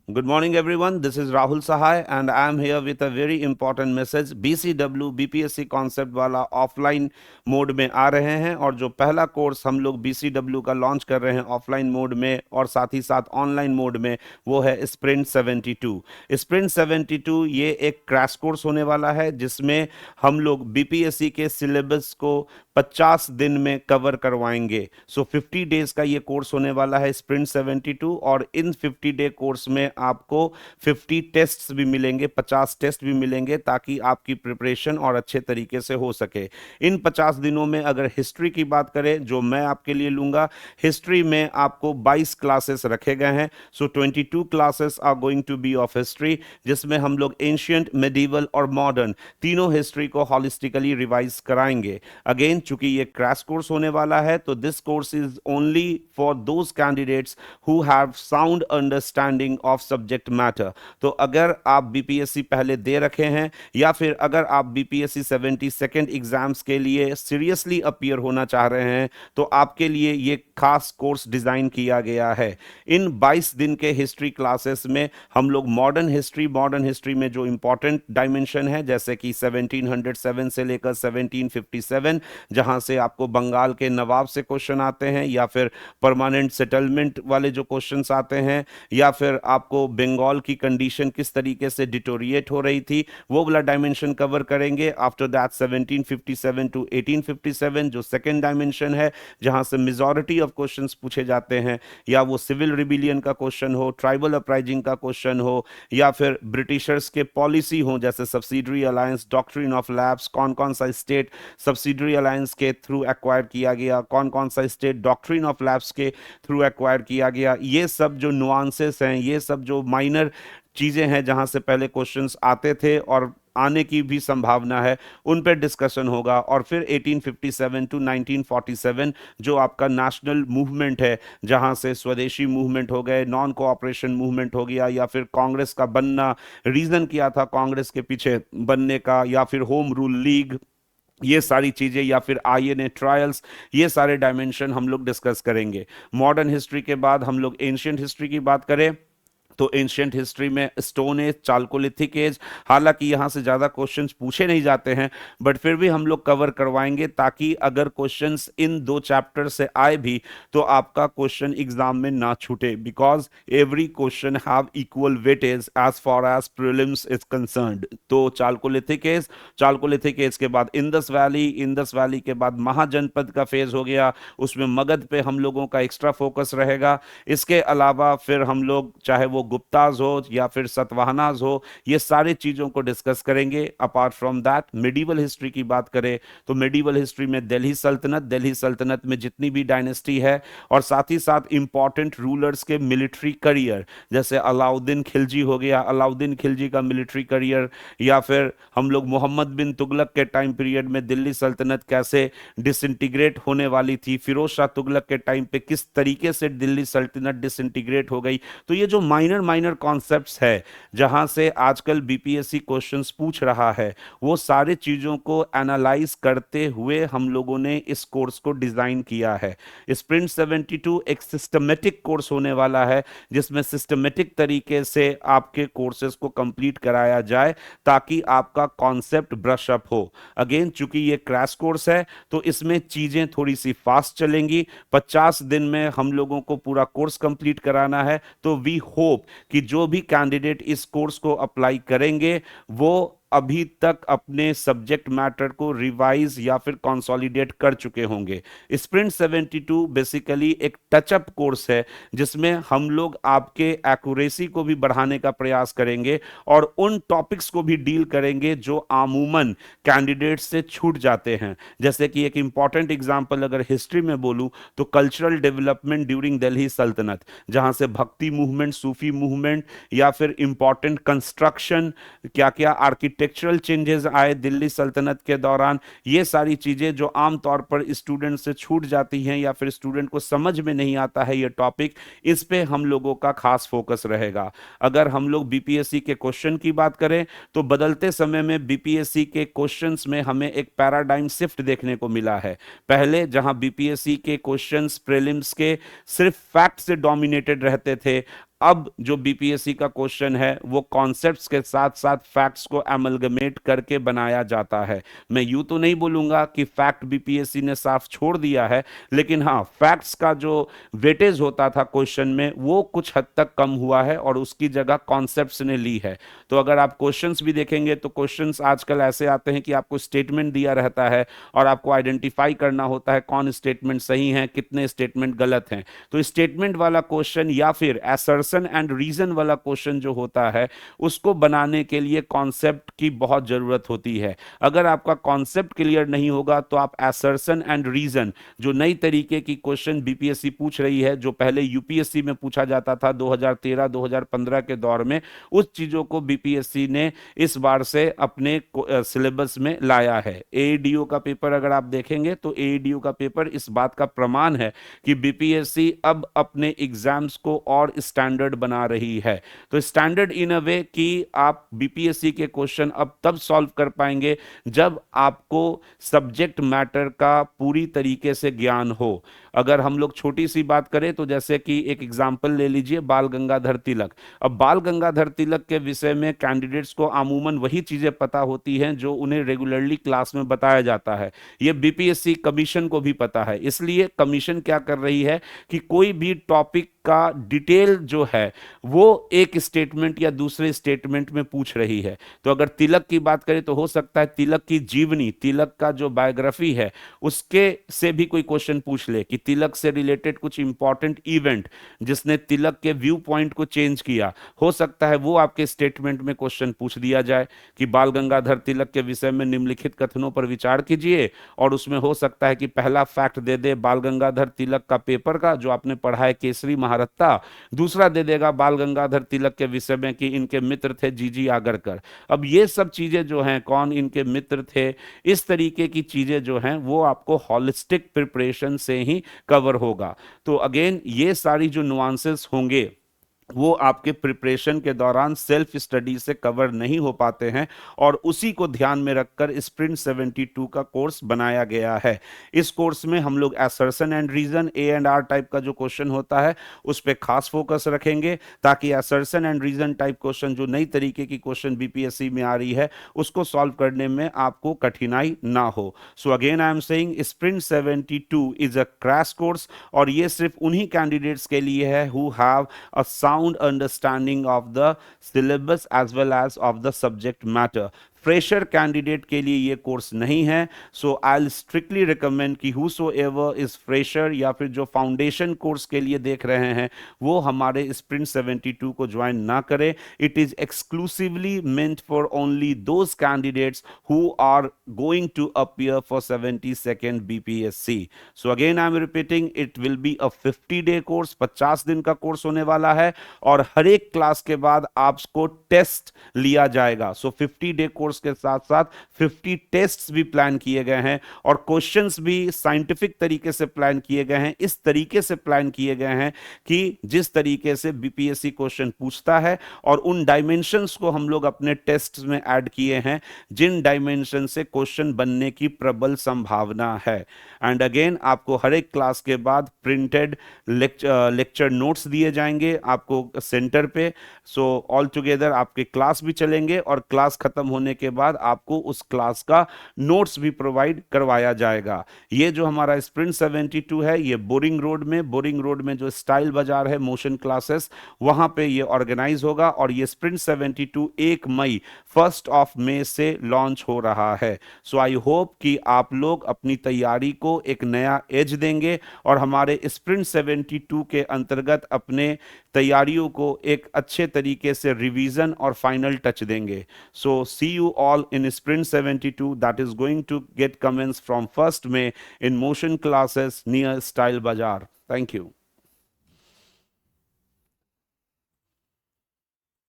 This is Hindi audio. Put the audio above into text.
Good morning, everyone. This is Rahul Sahai, and I am here with a very important message. BCW BPSC concept वाला ऑफलाइन मोड में आ रहे हैं, और जो पहला कोर्स हम लोग BCW का लॉन्च कर रहे हैं ऑफलाइन मोड में और साथ ही साथ ऑनलाइन मोड में, वो है स्प्रिंट 72। स्प्रिंट 72 ये एक क्रैश कोर्स होने वाला है, जिसमें हम लोग BPSC के सिलेबस को 50 दिन में कवर करवाएंगे। सो 50 डेज का ये कोर्स होने वाला है स्प्रिंट 72, और इन 50 डे कोर्स में आपको 50 टेस्ट्स भी मिलेंगे, 50 टेस्ट भी मिलेंगे, ताकि आपकी प्रिपरेशन और अच्छे तरीके से हो सके। इन 50 दिनों में अगर हिस्ट्री की बात करें, जो मैं आपके लिए लूंगा, हिस्ट्री में आपको 22 क्लासेस रखे गए हैं। So 22 classes are going to be of history, जिसमें हम लोग एंशियंट, मेडिवल और मॉडर्न तीनों हिस्ट्री को हॉलिस्टिकली रिवाइज कराएंगे। अगेन, चूंकि ये क्रैश कोर्स होने वाला है, तो this course is only for those candidates who have sound understanding of subject matter. तो अगर आप बीपीएससी पहले दे रखे हैं, या फिर अगर आप बीपीएससी 72nd एग्जाम्स के लिए सीरियसली अपीयर होना चाह रहे हैं, तो आपके लिए ये खास कोर्स डिजाइन किया गया है। इन 22 दिन के हिस्ट्री क्लासेस में हम लोग मॉडर्न हिस्ट्री में जो इंपॉर्टेंट डायमेंशन है, जैसे कि 1707 से लेकर 1757, जहां से आपको बंगाल के नवाब से क्वेश्चन आते हैं, या फिर परमानेंट सेटलमेंट वाले जो क्वेश्चंस आते हैं, या फिर आपको बंगाल की कंडीशन किस तरीके से डिटोरिएट हो रही थी, वो वाला डायमेंशन कवर करेंगे। आफ्टर दैट 1757 टू 1857 जो सेकेंड डायमेंशन है, जहां से मेजॉरिटी ऑफ क्वेश्चंस पूछे जाते हैं, या वो सिविल रिबिलियन का क्वेश्चन हो, ट्राइबल अपराइजिंग का क्वेश्चन हो, या फिर ब्रिटिशर्स के पॉलिसी हो, जैसे subsidiary alliance, doctrine of lapse, कौन कौन सा स्टेट सब्सिडरी अलायंस के थ्रू एक्वायर किया गया, कौन कौन सा स्टेट डॉक्ट्रिन ऑफ लैप्स के थ्रू एक्वायर किया गया। ये सब जो नुआंसेस हैं, ये सब जो माइनर चीजें हैं, जहां से पहले क्वेश्चंस आते थे और आने की भी संभावना है, उन पर डिस्कशन होगा। और फिर 1857 टू 1947 जो आपका नेशनल मूवमेंट है, जहां से स्वदेशी मूवमेंट हो गए, नॉन कोऑपरेशन मूवमेंट हो गया, या फिर कांग्रेस का बनना, रीजन क्या था कांग्रेस के पीछे बनने का, या फिर होम रूल लीग, ये सारी चीजें, या फिर आईएनए ट्रायल्स, ये सारे डायमेंशन हम लोग डिस्कस करेंगे। मॉडर्न हिस्ट्री के बाद हम लोग एंशियंट हिस्ट्री की बात करें, तो एंशियंट हिस्ट्री में स्टोन एज, चालकोलिथिक एज, हालांकि यहां से ज्यादा क्वेश्चंस पूछे नहीं जाते हैं, बट फिर भी हम लोग कवर करवाएंगे, ताकि अगर क्वेश्चंस इन दो चैप्टर से आए भी, तो आपका क्वेश्चन एग्जाम में ना छूटे, because every question have equal weightage as far as prelims is concerned. तो चालकोलिथिक एज के बाद इंदस वैली के बाद महाजनपद का फेज हो गया, उसमें मगध पे हम लोगों का एक्स्ट्रा फोकस रहेगा। इसके अलावा फिर हम लोग, चाहे वो गुप्ताज हो या फिर सतवाहनाज हो, ये सारी चीजों को डिस्कस करेंगे। Apart from that, medieval history की बात करें, तो मेडिवल हिस्ट्री में दिल्ली सल्तनत में जितनी भी डायनेस्टी है, और साथ ही साथ इंपॉर्टेंट रूलर्स के मिलिट्री करियर, जैसे अलाउद्दीन खिलजी हो गया, अलाउद्दीन खिलजी का मिलिट्री करियर, या फिर हम लोग मोहम्मद बिन तुगलक के टाइम पीरियड में दिल्ली सल्तनत कैसे डिसइंटीग्रेट होने वाली थी, फिरोज शाह तुगलक के टाइम पे किस तरीके से दिल्ली सल्तनत डिसइंटीग्रेट हो गई। तो ये जो माइनर माइनर कॉन्सेप्ट्स है, जहां से आजकल बीपीएससी क्वेश्चंस पूछ रहा है, वो सारे चीजों को एनालाइज करते हुए हम लोगों ने इस कोर्स को डिजाइन किया है। स्प्रिंट 72 एक सिस्टमेटिक कोर्स होने वाला है, जिसमें सिस्टमेटिक तरीके से आपके कोर्सेज को कंप्लीट कराया जाए, ताकि आपका कॉन्सेप्ट ब्रश अप हो। अगेन, चूंकि ये क्रैश कोर्स है, तो इसमें चीजें थोड़ी सी फास्ट चलेंगी। 50 दिन में हम लोगों को पूरा कोर्स कंप्लीट कराना है, तो वी होप कि जो भी कैंडिडेट इस कोर्स को अप्लाई करेंगे, वो अभी तक अपने सब्जेक्ट मैटर को रिवाइज या फिर कंसोलिडेट कर चुके होंगे। स्प्रिंट 72 बेसिकली एक टचअप कोर्स है, जिसमें हम लोग आपके एक्यूरेसी को भी बढ़ाने का प्रयास करेंगे, और उन टॉपिक्स को भी डील करेंगे जो आमूमन कैंडिडेट से छूट जाते हैं। जैसे कि एक इंपॉर्टेंट एग्जांपल अगर हिस्ट्री में बोलूं, तो कल्चरल डेवलपमेंट ड्यूरिंग दिल्ली सल्तनत, जहां से भक्ति मूवमेंट, सूफी मूवमेंट, या फिर इंपॉर्टेंट कंस्ट्रक्शन, क्या क्या आर्किटेक्चरल चेंजेस आए दिल्ली सल्तनत के दौरान, ये सारी चीजें जो आमतौर पर स्टूडेंट से छूट जाती हैं, या फिर स्टूडेंट को समझ में नहीं आता है ये टॉपिक, इस पे हम लोगों का खास फोकस रहेगा। अगर हम लोग बीपीएससी के क्वेश्चन की बात करें, तो बदलते समय में बीपीएससी के क्वेश्चंस में हमें एक पैराडाइम शिफ्ट देखने को मिला है। पहले जहां बीपीएससी के क्वेश्चंस प्रीलिम्स के सिर्फ फैक्ट से डोमिनेटेड रहते थे, अब जो बीपीएससी का क्वेश्चन है वो कॉन्सेप्ट्स के साथ साथ फैक्ट्स को एमलगमेट करके बनाया जाता है। मैं यूं तो नहीं बोलूंगा कि फैक्ट बीपीएससी ने साफ छोड़ दिया है, लेकिन हाँ, फैक्ट्स का जो वेटेज होता था क्वेश्चन में वो कुछ हद तक कम हुआ है और उसकी जगह कॉन्सेप्ट्स ने ली है। तो अगर आप क्वेश्चंस भी देखेंगे तो क्वेश्चंस आजकल ऐसे आते हैं कि आपको स्टेटमेंट दिया रहता है और आपको आइडेंटिफाई करना होता है कौन स्टेटमेंट सही है, कितने स्टेटमेंट गलत हैं। तो स्टेटमेंट वाला क्वेश्चन या फिर असर्शन एंड रीजन वाला क्वेश्चन जो होता है उसको बनाने के लिए कॉन्सेप्ट की बहुत जरूरत होती है। अगर आपका कॉन्सेप्ट क्लियर नहीं होगा तो आप असर्शन एंड रीजन, जो नई तरीके की क्वेश्चन बीपीएससी पूछ रही है, जो पहले यूपीएससी में पूछा जाता था 2013-2015 के दौर में, उस चीजों को बीपीएससी ने इस बार से अपने सिलेबस में लाया है। एईडीओ का पेपर अगर आप देखेंगे तो एईडीओ का पेपर इस बात का प्रमाण है कि बीपीएससी अब अपने एग्जाम्स को और स्टैंडर्ड बना रही है। तो स्टैंडर्ड इन अ वे कि आप बीपीएससी के क्वेश्चन अब तब सॉल्व कर पाएंगे जब आपको सब्जेक्ट मैटर का पूरी तरीके से ज्ञान हो। अगर हम लोग छोटी सी बात करें तो जैसे कि एक एग्जाम्पल ले लीजिए, बाल गंगाधर तिलक। अब बाल गंगाधर तिलक के विषय में कैंडिडेट्स को अमूमन वही चीजें पता होती हैं जो उन्हें रेगुलरली क्लास में बताया जाता है। ये बीपीएससी कमीशन को भी पता है, इसलिए कमीशन क्या कर रही है कि कोई भी टॉपिक का डिटेल जो है वो एक स्टेटमेंट या दूसरे स्टेटमेंट में पूछ रही है। तो अगर तिलक की बात करें तो हो सकता है तिलक की जीवनी, तिलक का जो बायोग्राफी है उसके से भी कोई क्वेश्चन पूछ ले कि तिलक से रिलेटेड कुछ इंपॉर्टेंट इवेंट जिसने तिलक के व्यू पॉइंट को चेंज किया, हो सकता है वो आपके स्टेटमेंट में क्वेश्चन पूछ दिया जाए कि बाल गंगाधर तिलक के विषय में निम्नलिखित कथनों पर विचार कीजिए। और उसमें हो सकता है कि पहला फैक्ट दे दे बाल गंगाधर तिलक का पेपर का जो आपने पढ़ा है केसरी महारत्ता, दूसरा दे देगा बाल गंगाधर तिलक के विषय में कि इनके मित्र थे जीजी आगरकर। अब ये सब चीजें जो हैं, कौन इनके मित्र थे, इस तरीके की चीजें जो हैं वो आपको हॉलिस्टिक प्रिपरेशन से ही कवर होगा। तो अगेन ये सारी जो नुआंसेस होंगे वो आपके प्रिपरेशन के दौरान सेल्फ स्टडी से कवर नहीं हो पाते हैं और उसी को ध्यान में रखकर स्प्रिंट 72 का कोर्स बनाया गया है। इस कोर्स में हम लोग assertion and reason, A and R type का जो क्वेश्चन होता है उस पर खास फोकस रखेंगे ताकि assertion and reason type question, जो नई तरीके की क्वेश्चन बीपीएससी में आ रही है, उसको सॉल्व करने में आपको कठिनाई ना हो। सो again I am saying sprint 72 is a crash course और ये सिर्फ उन्हीं कैंडिडेट्स के लिए है who have a sound understanding of the syllabus as well as of the subject matter. Fresher candidate के लिए ये कोर्स नहीं है। सो आई विल स्ट्रिक्टली रिकमेंड कि हूसोएवर इज फ्रेशर या फिर जो फाउंडेशन कोर्स के लिए देख रहे हैं वो हमारे स्प्रिंट 72 को ज्वाइन ना करें। It is exclusively meant for only those candidates who are going to appear for 72nd BPSC. So again I am repeating, it will be a 50-day course, 50 दिन का कोर्स होने वाला है और हर एक क्लास के बाद आपको टेस्ट लिया जाएगा। सो 50-day कोर्स के साथ साथ 50 टेस्ट्स भी प्लान किए गए हैं और क्वेश्चंस भी साइंटिफिक तरीके से प्लान किए गए हैं, इस तरीके से प्लान किए गए हैं कि जिस तरीके से बीपीएससी क्वेश्चन पूछता है और उन डायमेंशंस को हम लोग अपने टेस्ट में ऐड किए हैं जिन डायमेंशन से क्वेश्चन बनने की प्रबल संभावना है। एंड अगेन आपको हर एक क्लास के बाद प्रिंटेड लेक्चर नोट्स दिए जाएंगे आपको सेंटर पे। सो ऑल टुगेदर आपके क्लास भी चलेंगे और क्लास खत्म होने के बाद आपको उस क्लास का नोट्स भी प्रोवाइड करवाया जाएगा। ये जो हमारा स्प्रिंट 72 है ये बोरिंग रोड में जो स्टाइल बाजार है मोशन क्लासेस, वहां पे ये ऑर्गेनाइज होगा और ये स्प्रिंट 72 1 मई 1 मई से लॉन्च हो रहा है। सो आई होप कि आप लोग अपनी तैयारी को एक नया एज देंगे और हमारे स्प्रिंट 72 के अंतर्गत अपने तैयारियों को एक अच्छे तरीके से रिवीजन और फाइनल टच देंगे। सो सी you all in Sprint 72 that is going to get comments from 1st May in motion classes near Style Bazaar. Thank you.